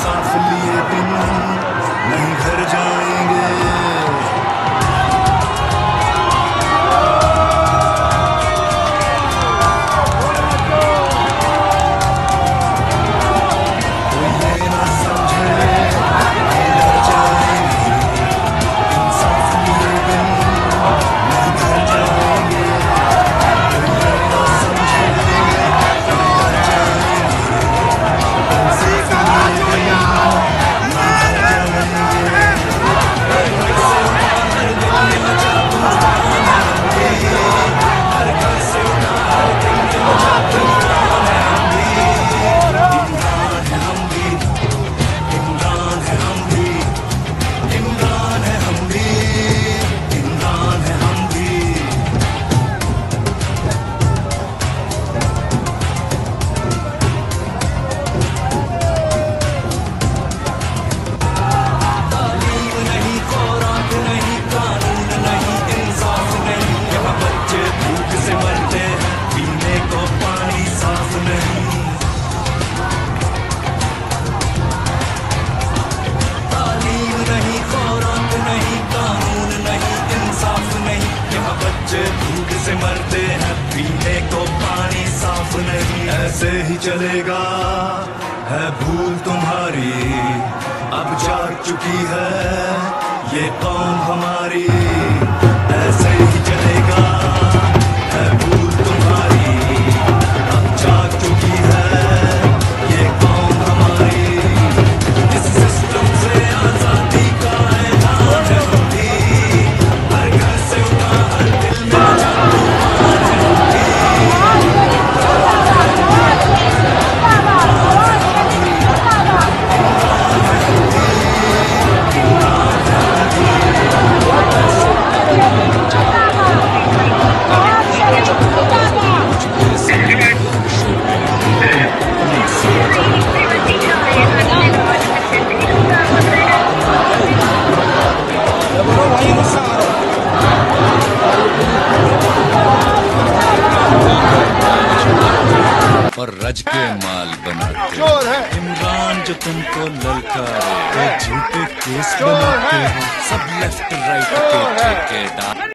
इंसाफ लिए बिन नहीं घर जाएंगे। मरते हैं पीने को पानी साफ नहीं। ऐसे ही चलेगा है भूल तुम्हारी, अब जाग चुकी है ये कौम हमारी। ऐसे ही चलेगा है भूल तुम्हारी, अब जाग चुकी है ये कौम हमारी। इस सिस्टम से आजादी का ऐलान है हम भी, हर घर से उठा हर दिल में और रज के माल बनाते हैं। इमरान जो तुमको ललकारे, झूठे केस बनाते हैं, सब लेफ्ट राइट के ठेकेदार।